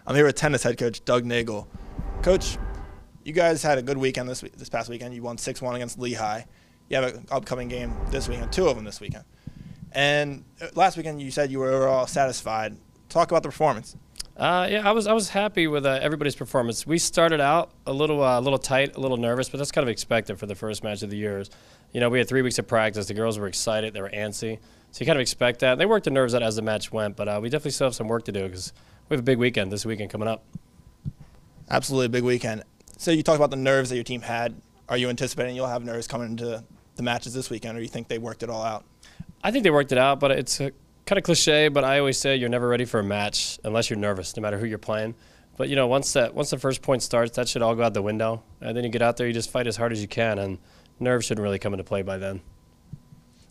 I'm here with tennis head coach Doug Neagle. Coach, you guys had a good weekend this past weekend. You won 6-1 against Lehigh. You have an upcoming game this weekend, 2 of them this weekend. And last weekend you said you were overall satisfied. Talk about the performance. Yeah, I was happy with everybody's performance. We started out a little tight, a little nervous, but that's kind of expected for the first match of the year. You know, we had 3 weeks of practice. The girls were excited. They were antsy. So you kind of expect that. They worked the nerves out as the match went, but we definitely still have some work to do because we have a big weekend this weekend coming up. Absolutely a big weekend. So you talked about the nerves that your team had. Are you anticipating you'll have nerves coming into the matches this weekend, or do you think they worked it all out? I think they worked it out, but it's kind of cliche, but I always say you're never ready for a match unless you're nervous, no matter who you're playing. But, you know, once the first point starts, that should all go out the window. And then you get out there, you just fight as hard as you can, and nerves shouldn't really come into play by then.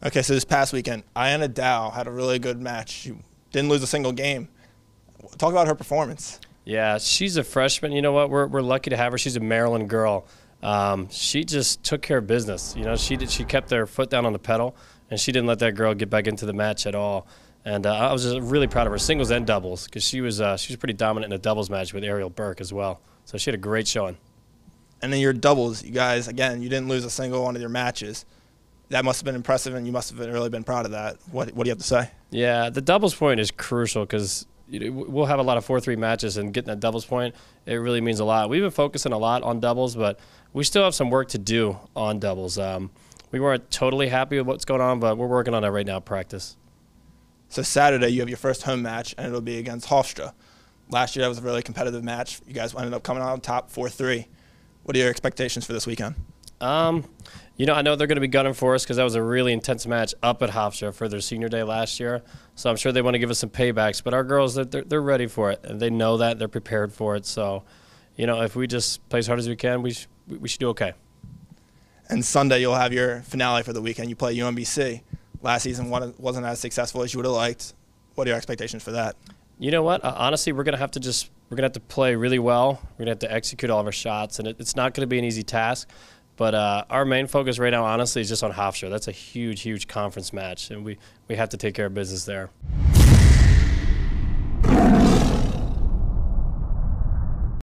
Okay, so this past weekend, Iona Dow had a really good match. She didn't lose a single game. Talk about her performance. Yeah, she's a freshman. You know what? We're lucky to have her. She's a Maryland girl. She just took care of business. You know, she kept her foot down on the pedal, and she didn't let that girl get back into the match at all. And I was just really proud of her, singles and doubles, because she was pretty dominant in a doubles match with Ariel Burke as well. So she had a great showing. And then your doubles, you guys, again, you didn't lose a single one of your matches. That must have been impressive, and you must have really been proud of that. What do you have to say? Yeah, the doubles point is crucial because we'll have a lot of 4-3 matches, and getting that doubles point, it really means a lot. We've been focusing a lot on doubles, but we still have some work to do on doubles. We weren't totally happy with what's going on, but we're working on that right now, practice. So Saturday, you have your first home match, and it'll be against Hofstra. Last year, that was a really competitive match. You guys ended up coming out on top 4-3. What are your expectations for this weekend? You know, I know they're going to be gunning for us because that was a really intense match up at Hofstra for their senior day last year. So I'm sure they want to give us some paybacks. But our girls, they're ready for it, and they know that. They're prepared for it. So, you know, if we just play as hard as we can, we should do okay. And Sunday, you'll have your finale for the weekend. You play UMBC. Last season wasn't as successful as you would have liked. What are your expectations for that? You know what? Honestly, we're gonna have to play really well. We're gonna have to execute all of our shots, and it's not gonna be an easy task. But our main focus right now, honestly, is just on Hofstra. That's a huge, huge conference match, and we have to take care of business there.